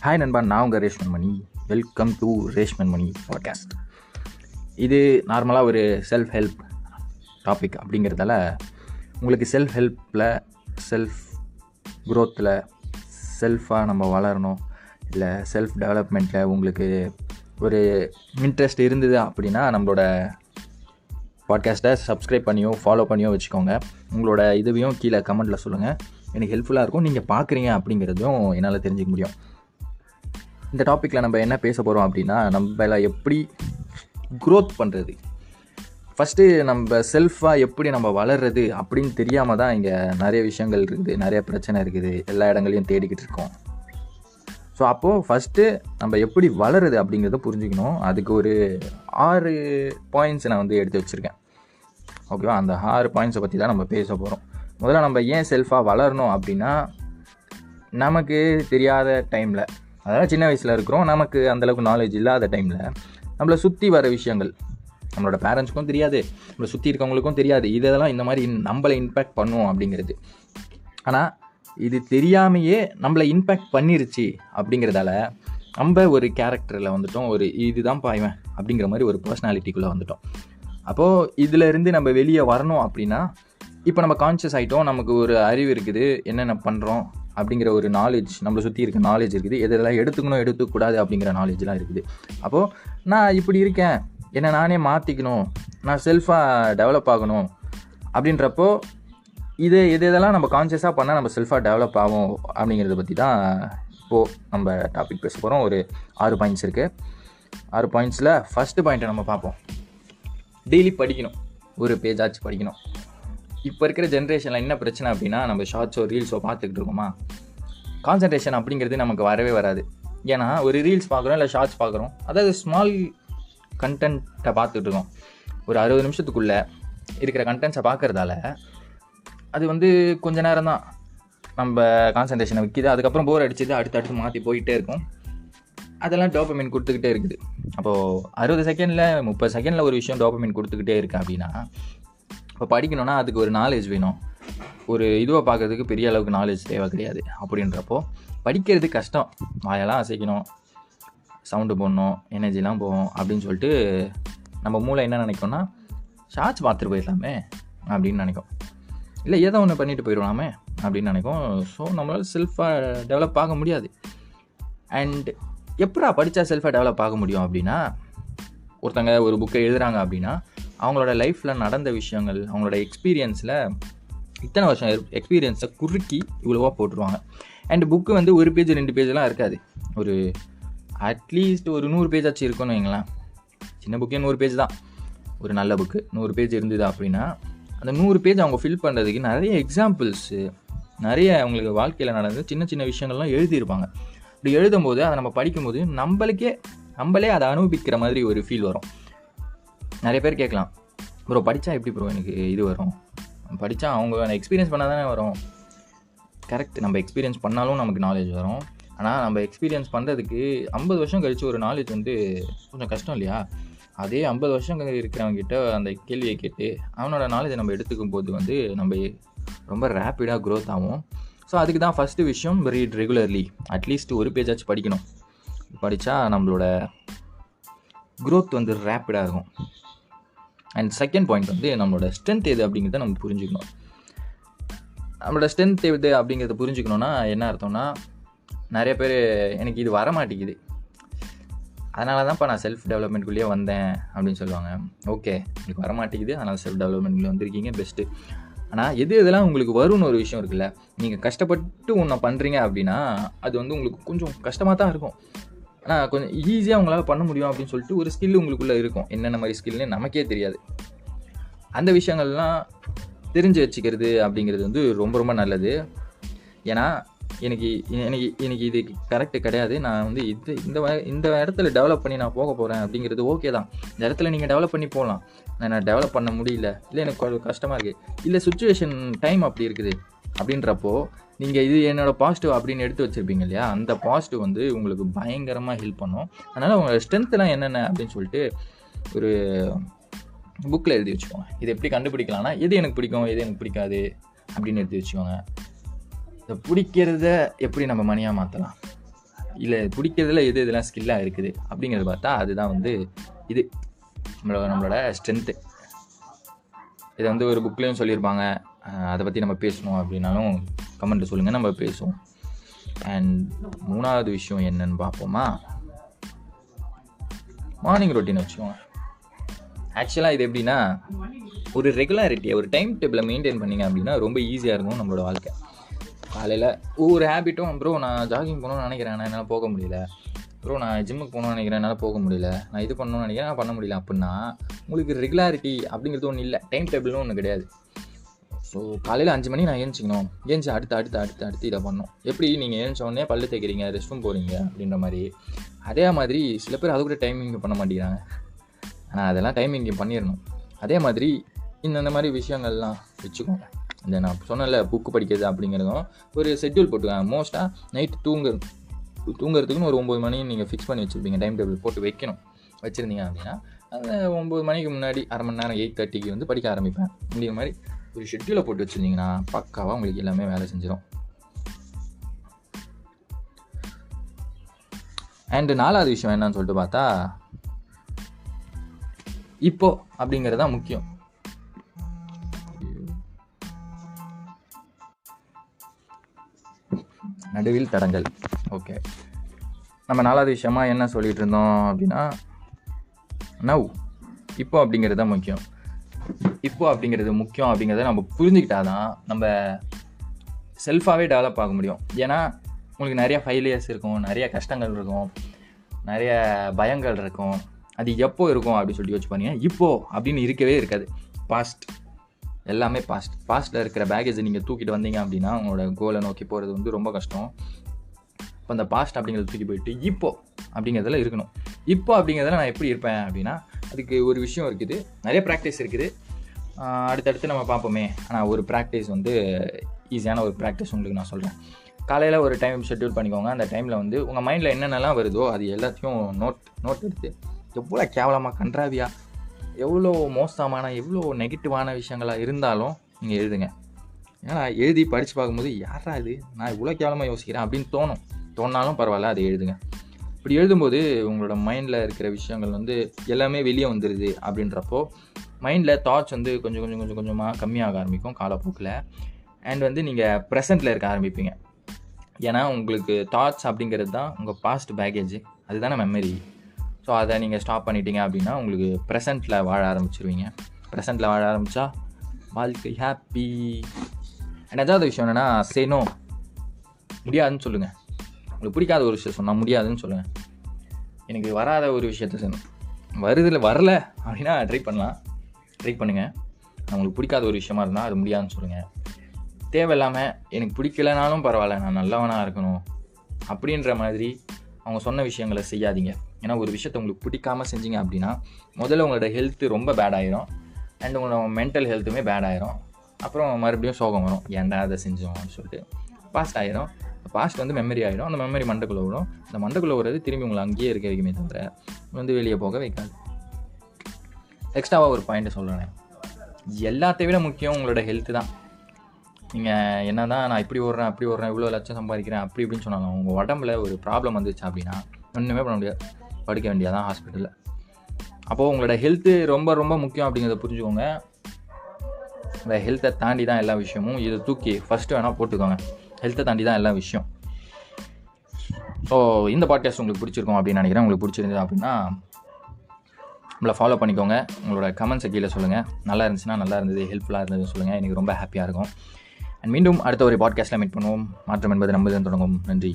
Hi நண்பா, நான் உங்கள் Reshman Mani. Welcome to Reshman Mani podcast. இது நார்மலாக ஒரு செல்ஃப் ஹெல்ப் டாபிக் அப்படிங்கிறதால உங்களுக்கு செல்ஃப் ஹெல்ப்பில், செல்ஃப் க்ரோத்தில், செல்ஃபாக நம்ம வளரணும், இல்லை செல்ஃப் டெவலப்மெண்ட்டில் உங்களுக்கு ஒரு இன்ட்ரெஸ்ட் இருந்தது அப்படின்னா நம்மளோட பாட்காஸ்ட்டை சப்ஸ்கிரைப் பண்ணியோ ஃபாலோ பண்ணியோ வச்சுக்கோங்க. உங்களோட இதுவையும் கீழே கமெண்ட்டில் சொல்லுங்கள். எனக்கு ஹெல்ப்ஃபுல்லாக இருக்கும். நீங்கள் பார்க்குறீங்க அப்படிங்கிறதும் என்னால் தெரிஞ்சுக்க முடியும். இந்த டாப்பிக்கில் நம்ம என்ன பேச போகிறோம் அப்படின்னா, நம்மள எப்படி க்ரோத் பண்ணுறது, ஃபஸ்ட்டு நம்ம செல்ஃபாக எப்படி நம்ம வளர்கிறது அப்படின்னு தெரியாமல் தான் இங்கே நிறைய விஷயங்கள் இருக்குது, நிறைய பிரச்சனை இருக்குது, எல்லா இடங்களையும் தேடிக்கிட்டு இருக்கோம். ஸோ அப்போது ஃபஸ்ட்டு நம்ம எப்படி வளருது அப்படிங்கிறத புரிஞ்சுக்கணும். அதுக்கு ஒரு 6 பாயிண்ட்ஸ் நான் வந்து எடுத்து வச்சுருக்கேன். ஓகேவா? அந்த 6 பாயிண்ட்ஸை பற்றி தான் நம்ம பேச போகிறோம். முதல்ல நம்ம ஏன் செல்ஃபாக வளரணும் அப்படின்னா, நமக்கு தெரியாத டைமில், அதாவது சின்ன வயசில் இருக்கிறோம், நமக்கு அந்தளவுக்கு நாலேஜ் இல்லாத டைமில் நம்மளை சுற்றி வர விஷயங்கள் நம்மளோட பேரண்ட்ஸ்க்கும் தெரியாது, நம்மளை சுற்றி இருக்கவங்களுக்கும் தெரியாது, இதெல்லாம் இந்த மாதிரி நம்மளை இம்பேக்ட் பண்ணுவோம் அப்படிங்கிறது. ஆனால் இது தெரியாமையே நம்மளை இம்பேக்ட் பண்ணிருச்சு அப்படிங்கிறதால நம்ம ஒரு கேரக்டரில் வந்துட்டோம், ஒரு இதுதான் பாய்வேன் அப்படிங்கிற மாதிரி ஒரு பர்சனாலிட்டிக்குள்ளே வந்துட்டோம். அப்போது இதிலேருந்து நம்ம வெளியே வரணும் அப்படின்னா, இப்போ நம்ம கான்ஷியஸ் ஆகிட்டோம், நமக்கு ஒரு அறிவு இருக்குது, என்னென்ன பண்ணுறோம் அப்படிங்கிற ஒரு நாலேஜ், நம்மளை சுற்றி இருக்க நாலேஜ் இருக்குது, எதெல்லாம் எடுத்துக்கணும் எடுத்துக்கூடாது அப்படிங்கிற நாலேஜ்லாம் இருக்குது. அப்போது நான் இப்படி இருக்கேன், என்னை நானே மாற்றிக்கணும், நான் செல்ஃபாக டெவலப் ஆகணும் அப்படின்றப்போ இதெல்லாம் நம்ம கான்ஷியஸாக பண்ணால் நம்ம செல்ஃபாக டெவலப் ஆகும் அப்படிங்கிறத பற்றி தான் இப்போது நம்ம டாபிக் பேச போகிறோம். ஒரு 6 பாயிண்ட்ஸ் இருக்குது. 6 பாயிண்ட்ஸில் ஃபஸ்ட்டு பாயிண்ட்டை நம்ம பார்ப்போம். டெய்லி படிக்கணும், ஒரு பேஜாச்சு படிக்கணும். இப்போ இருக்கிற ஜென்ரேஷனில் என்ன பிரச்சனை அப்படின்னா, நம்ம ஷார்ட்ஸோ ரீல்ஸோ பார்த்துக்கிட்டு இருக்கோமா, கான்சன்ட்ரேஷன் அப்படிங்கிறது நமக்கு வரவே வராது. ஏன்னா ஒரு ரீல்ஸ் பார்க்குறோம், இல்லை ஷார்ட்ஸ் பார்க்குறோம், அதாவது ஸ்மால் கண்டென்ட்டை பார்த்துட்டு இருக்கோம். ஒரு 60 நிமிஷத்துக்குள்ளே இருக்கிற கண்டென்ட்ஸை பார்க்குறதால அது வந்து கொஞ்ச நேரம் தான் நம்ம கான்சன்ட்ரேஷனை விற்கிது. அதுக்கப்புறம் போர் அடிச்சுது, அடுத்தடுத்து மாற்றி போயிட்டே இருக்கும். அதெல்லாம் டோபமைன் கொடுத்துக்கிட்டே இருக்குது. அப்போது 60 செகண்டில் 30 செகண்டில் ஒரு விஷயம் டோபமைன் கொடுத்துக்கிட்டே இருக்குது அப்படின்னா, இப்போ படிக்கணும்னா அதுக்கு ஒரு நாலேஜ் வேணும். ஒரு இதுவை பார்க்குறதுக்கு பெரிய அளவுக்கு நாலேஜ் தேவை கிடையாது. அப்படின்றப்போ படிக்கிறது கஷ்டம், வாயெல்லாம் அசைக்கணும், சவுண்டு போடணும், எனர்ஜிலாம் போகும் அப்படின்னு சொல்லிட்டு நம்ம மூளை என்ன நினைக்கும்னா, ஷார்ட்ஸ் பார்த்துட்டு போயிடலாமே அப்படின்னு நினைக்கும், இல்லை ஏதோ ஒன்று பண்ணிட்டு போயிடலாமே அப்படின்னு நினைக்கும். ஸோ நம்மளால் செல்ஃபாக டெவலப் ஆக முடியாது. அண்ட் எப்படா படித்தா செல்ஃபாக டெவலப் ஆக முடியும் அப்படின்னா, ஒருத்தங்க ஒரு புக்கை எழுதுகிறாங்க அப்படின்னா அவங்களோட லைஃப்பில் நடந்த விஷயங்கள், அவங்களோட எக்ஸ்பீரியன்ஸில் இத்தனை வருஷம் எக்ஸ்பீரியன்ஸை குறுக்கி இவ்வளோவா போட்டுருவாங்க. அண்ட் புக்கு வந்து ஒரு பேஜ் 2 பேஜெலாம் இருக்காது, ஒரு அட்லீஸ்ட் ஒரு 100 பேஜாச்சும் இருக்குன்னு வைங்களேன். சின்ன புக்கே 100 பேஜ் தான். ஒரு நல்ல புக்கு 100 பேஜ் இருந்தது அப்படின்னா, அந்த 100 பேஜ் அவங்க ஃபில் பண்ணுறதுக்கு நிறைய எக்ஸாம்பிள்ஸு, நிறைய அவங்களுக்கு வாழ்க்கையில் நடந்து சின்ன சின்ன விஷயங்கள்லாம் எழுதியிருப்பாங்க. அப்படி எழுதும்போது அதை நம்ம படிக்கும்போது நம்மளே அதை அனுபவிக்கிற மாதிரி ஒரு ஃபீல் வரும். நிறைய பேர் கேட்கலாம், ப்ரோ படித்தா எப்படி ப்ரோ எனக்கு இது வரும், படித்தா அவங்க எக்ஸ்பீரியன்ஸ் பண்ணால் தானே வரும். கரெக்ட், நம்ம எக்ஸ்பீரியன்ஸ் பண்ணாலும் நமக்கு நாலேஜ் வரும். ஆனால் நம்ம எக்ஸ்பீரியன்ஸ் பண்ணுறதுக்கு 50 வருஷம் கழித்து ஒரு நாலேஜ் வந்து கொஞ்சம் கஷ்டம் இல்லையா? அதே 50 வருஷம் இருக்கிறவங்ககிட்ட அந்த கேள்வியை கேட்டு அவனோட நாலேஜை நம்ம எடுத்துக்கும் போது வந்து நம்ம ரொம்ப ரேப்பிடாக க்ரோத் ஆகும். ஸோ அதுக்கு தான் ஃபஸ்ட்டு விஷயம், ரீட் ரெகுலர்லி, அட்லீஸ்ட் ஒரு பேஜாச்சும் படிக்கணும். படித்தா நம்மளோட க்ரோத் வந்து ரேப்பிடாக இருக்கும். அண்ட் செகண்ட் பாயிண்ட் வந்து நம்மளோட ஸ்ட்ரென்த் எது அப்படிங்கிறத நம்ம புரிஞ்சுக்கணும். நம்மளோட ஸ்ட்ரென்த் எது அப்படிங்கிறத புரிஞ்சுக்கணுன்னா என்ன அர்த்தம்னா, நிறைய பேர் எனக்கு இது வரமாட்டேங்குது, அதனால தான்ப்பா நான் செல்ஃப் டெவலப்மெண்ட்குள்ளேயே வந்தேன் அப்படின்னு சொல்லுவாங்க. ஓகே, உங்களுக்கு வரமாட்டேங்குது, அதனால் செல்ஃப் டெவலப்மெண்ட்குள்ளே வந்திருக்கீங்க, பெஸ்ட்டு. ஆனால் இதெல்லாம் உங்களுக்கு வரும்னு ஒரு விஷயம் இருக்குல்ல, நீங்கள் கஷ்டப்பட்டு ஒன்றை பண்ணுறீங்க அப்படின்னா அது வந்து உங்களுக்கு கொஞ்சம் கஷ்டமாக தான் இருக்கும். ஆனால் கொஞ்சம் ஈஸியாக உங்களால் பண்ண முடியும் அப்படின்னு சொல்லிட்டு ஒரு ஸ்கில் உங்களுக்குள்ளே இருக்கும். என்னென்ன மாதிரி ஸ்கில்னு நமக்கே தெரியாது. அந்த விஷயங்கள்லாம் தெரிஞ்சு வச்சுக்கிறது அப்படிங்கிறது வந்து ரொம்ப ரொம்ப நல்லது. ஏன்னா எனக்கு இது கரெக்டு கிடையாது, நான் வந்து இந்த இடத்துல டெவலப் பண்ணி நான் போக போகிறேன் அப்படிங்கிறது ஓகே தான். இந்த இடத்துல நீங்கள் டெவலப் பண்ணி போகலாம். நான் டெவலப் பண்ண முடியல, இல்லை எனக்கு கஷ்டமாக இருக்குது, இல்லை சுச்சுவேஷன் டைம் அப்படி இருக்குது அப்படின்றப்போ நீங்கள் இது என்னோடய பாசிட்டிவ் அப்படின்னு எடுத்து வச்சுருப்பீங்க இல்லையா, அந்த பாசிட்டிவ் வந்து உங்களுக்கு பயங்கரமாக ஹெல்ப் பண்ணும். அதனால் உங்களோட ஸ்ட்ரென்த்லாம் என்னென்ன அப்படின்னு சொல்லிட்டு ஒரு புக்கில் எழுதி வச்சுக்கோங்க. இது எப்படி கண்டுபிடிக்கலாம்னா, எது எனக்கு பிடிக்கும், எது எனக்கு பிடிக்காது அப்படின்னு எடுத்து வச்சுக்கோங்க. இதை பிடிக்கிறத எப்படி நம்ம மணியாக மாற்றலாம், இல்லை பிடிக்கிறதுல இதெல்லாம் ஸ்கில்லாக இருக்குது அப்படிங்கிறது பார்த்தா அதுதான் வந்து இது நம்மளோட ஸ்ட்ரென்த்து. இதை வந்து ஒரு புக்லேயும் சொல்லியிருப்பாங்க. அதை பற்றி நம்ம பேசணும் அப்படின்னாலும் கமெண்ட்டில் சொல்லுங்கள், நம்ம பேசுவோம். அண்ட் 3வது விஷயம் என்னன்னு பார்ப்போமா, மார்னிங் ரொட்டீன் வச்சுக்கோங்க. ஆக்சுவலாக இது எப்படின்னா, ஒரு ரெகுலாரிட்டியை ஒரு டைம் டேபிளை மெயின்டைன் பண்ணிங்க அப்படின்னா ரொம்ப ஈஸியாக இருக்கும் நம்மளோட வாழ்க்கை. காலையில் ஒவ்வொரு ஹேபிட்டும், ப்ரோ நான் ஜாகிங் போகணும்னு நினைக்கிறேன், நான் என்னால் போக முடியல, ப்ரோ நான் ஜிம்முக்கு போகணும்னு நினைக்கிறேன், என்னால் போக முடியல, நான் இது பண்ணணும்னு நினைக்கிறேன், நான் பண்ண முடியல அப்படின்னா உங்களுக்கு ரெகுலாரிட்டி அப்படிங்கிறது ஒன்றும் இல்லை, டைம் டேபிள்னு ஒன்று கிடையாது. ஸோ காலையில் 5 மணி நான் ஏஞ்சிக்கணும், ஏஞ்சி அடுத்து இதை பண்ணணும். எப்படி நீங்கள் ஏஞ்சோடனே பல்லு தேய்க்கிறீங்க, ரெஸ்ட் ரூம் போகிறீங்க அப்படின்ற மாதிரி, அதே மாதிரி சில பேர் அது கூட டைமிங் பண்ண மாட்டேங்கிறாங்க. ஆனால் அதெல்லாம் டைமிங் பண்ணிடணும். அதே மாதிரி இந்த மாதிரி விஷயங்கள்லாம் வச்சுக்கோங்க. இந்த நான் சொன்னல புக்கு படிக்கிறது அப்படிங்கிறதும் ஒரு ஷெட்யூல் போட்டுக்காங்க. மோஸ்ட்டாக நைட்டு தூங்குறதுக்குன்னு ஒரு 9 மணி நீங்கள் ஃபிக்ஸ் பண்ணி வச்சுருப்பீங்க, டைம் டேபிள் போட்டு வச்சுருந்தீங்க அப்படின்னா அந்த 9 மணிக்கு முன்னாடி அரை மணி நேரம் 8:30க்கு வந்து படிக்க ஆரம்பிப்பேன் அப்படிங்கிற மாதிரி ஒரு ஷெட்யூலை போட்டு வச்சுருந்தீங்கன்னா பக்காவாக உங்களுக்கு எல்லாமே வேலை செஞ்சிடும். அண்டு 4வது விஷயம் என்னன்னு சொல்லிட்டு பார்த்தா, இப்போ அப்படிங்கிறது தான் முக்கியம். நடுவில் தடங்கள். ஓகே, நம்ம 4வது விஷயமா என்ன சொல்லிட்டு இருந்தோம் அப்படின்னா, இப்போ அப்படிங்கிறது தான் முக்கியம். இப்போ அப்படிங்கிறது முக்கியம் அப்படிங்கிறத நம்ம புரிஞ்சுக்கிட்டாதான் நம்ம செல்ஃபாகவே டெவலப் ஆக முடியும். ஏன்னா உங்களுக்கு நிறைய ஃபெயிலியர்ஸ் இருக்கும், நிறைய கஷ்டங்கள் இருக்கும், நிறைய பயங்கள் இருக்கும். அது எப்போ இருக்கும் அப்படின்னு சொல்லி யோசிச்சு பாருங்க. இப்போது அப்படின்னு இருக்கவே இருக்காது. பாஸ்ட் எல்லாமே பாஸ்ட்டில் இருக்கிற பேகேஜை நீங்கள் தூக்கிட்டு வந்தீங்க அப்படின்னா உங்களோட கோலை நோக்கி போகிறது வந்து ரொம்ப கஷ்டம். இப்போ அந்த பாஸ்ட் அப்படிங்கிறத தூக்கி போயிட்டு இப்போ அப்படிங்கிறதுல இருக்கணும். இப்போ அப்படிங்கிறதுல நான் எப்படி இருப்பேன் அப்படின்னா, அதுக்கு ஒரு விஷயம் இருக்குது, நிறைய ப்ராக்டிஸ் இருக்குது, அடுத்தடுத்து நம்ம பார்ப்போமே. ஆனால் ஒரு ப்ராக்டிஸ் வந்து ஈஸியான ஒரு ப்ராக்டிஸ் உங்களுக்கு நான் சொல்கிறேன். காலையில் ஒரு டைம் ஷெட்யூல் பண்ணிக்கோங்க. அந்த டைமில் வந்து உங்கள் மைண்டில் என்னென்னலாம் வருதோ அது எல்லாத்தையும் நோட் எடுத்து, எவ்வளோ கேவலமாக கன்றாவியாக எவ்வளோ மோசமான எவ்வளோ நெகட்டிவான விஷயங்களாக இருந்தாலும் நீங்கள் எழுதுங்க. ஏன்னா எழுதி படித்து பார்க்கும்போது யாரா இது, நான் இவ்வளோ கேவலமாக யோசிக்கிறேன் அப்படின்னு தோணாலும் பரவாயில்ல, அதை எழுதுங்க. இப்படி எழுதும்போது உங்களோட மைண்டில் இருக்கிற விஷயங்கள் வந்து எல்லாமே வெளியே வந்துடுது. அப்படின்றப்போ மைண்டில் தாட்ஸ் வந்து கொஞ்சமாக கம்மியாக ஆரம்பிக்கும் காலப்போக்கில். அண்ட் வந்து நீங்கள் ப்ரெசென்ட்டில் இருக்க ஆரம்பிப்பீங்க. ஏன்னா உங்களுக்கு தாட்ஸ் அப்படிங்கிறது தான் உங்கள் பாஸ்ட் பேகேஜ், அதுதானே மெமரி. ஸோ அதை நீங்கள் ஸ்டாப் பண்ணிட்டீங்க அப்படின்னா உங்களுக்கு ப்ரெசென்ட்டில் வாழ ஆரம்பிச்சிருவீங்க. ப்ரெசென்ட்டில் வாழ ஆரம்பித்தா வாழ்க்கை ஹாப்பி. அண்ட் ஏதாவது விஷயம் என்னென்னா, சேனோ முடியாதுன்னு சொல்லுங்கள். உங்களுக்கு பிடிக்காத ஒரு விஷயம் சொன்னால் முடியாதுன்னு சொல்லுங்கள். எனக்கு வராத ஒரு விஷயத்த செய்யணும், வரல அப்படின்னா ட்ரை பண்ணுங்கள். உங்களுக்கு பிடிக்காத ஒரு விஷயமா இருந்தால் அது முடியாதுன்னு சொல்லுங்கள். தேவையில்லாமல் எனக்கு பிடிக்கலனாலும் பரவாயில்ல, நான் நல்லவனாக இருக்கணும் அப்படின்ற மாதிரி அவங்க சொன்ன விஷயங்களை செய்யாதீங்க. ஏன்னா ஒரு விஷயத்தை உங்களுக்கு பிடிக்காமல் செஞ்சீங்க அப்படின்னா முதல்ல உங்களோட ஹெல்த்து ரொம்ப பேட் ஆகிரும். அண்ட் உங்களோட மென்டல் ஹெல்த்துமே பேட் ஆகிரும். அப்புறம் மறுபடியும் சோகம் வரும், ஏன்டா அதை செஞ்சோம் அப்படின்னு சொல்லிட்டு. பாஸ்ட் ஆகிரும். பாஸ்ட் வந்து மெமரி ஆகிடும். அந்த மெமரி மண்டைக்குள்ளே விடும். அந்த மண்டைக்குள்ளே வரது திரும்பி உங்களை அங்கேயே இருக்க வைக்குமே தவிர வந்து வெளியே போக வைக்காது. எக்ஸ்ட்ராவாக ஒரு பாயிண்ட்டை சொல்கிறேன், எல்லாத்தை விட முக்கியம் உங்களோட ஹெல்த்து தான். நீங்கள் என்ன தான் நான் இப்படி ஓடுறேன் அப்படி ஓடுறேன் இவ்வளோ லட்சம் சம்பாதிக்கிறேன் அப்படி இப்படின்னு சொன்னாலும் உங்கள் உடம்புல ஒரு ப்ராப்ளம் வந்துச்சு அப்படின்னா ஒன்றுமே பண்ண முடியாது, படுக்க வேண்டியதான் ஹாஸ்பிட்டலில். அப்போது உங்களோட ஹெல்த்து ரொம்ப ரொம்ப முக்கியம் அப்படிங்கிறத புரிஞ்சுக்கோங்க. இந்த ஹெல்த்தை தாண்டி தான் எல்லா விஷயமும். இதை தூக்கி ஃபஸ்ட்டு வேணால் போட்டுக்கோங்க, ஹெல்த்தை தாண்டி தான் எல்லா விஷயம். ஸோ இந்த பாட்காஸ்ட் உங்களுக்கு பிடிச்சிருக்கும் அப்படின்னு நினைக்கிறேன். உங்களுக்கு பிடிச்சிருந்தது அப்படின்னா நம்மளை ஃபாலோ பண்ணிக்கோங்க. உங்களோட கமெண்ட்ஸை கீழே சொல்லுங்கள். நல்லா இருந்துச்சுன்னா நல்லா இருந்தது, ஹெல்ப்ஃபுல்லாக இருந்ததுன்னு சொல்லுங்கள். எனக்கு ரொம்ப ஹாப்பியாக இருக்கும். அண்ட் மீண்டும் அடுத்த ஒரு பாட்காஸ்ட்டில் மீட் பண்ணுவோம். மாற்றம் என்பது நம்புதன் தொடங்கும். நன்றி.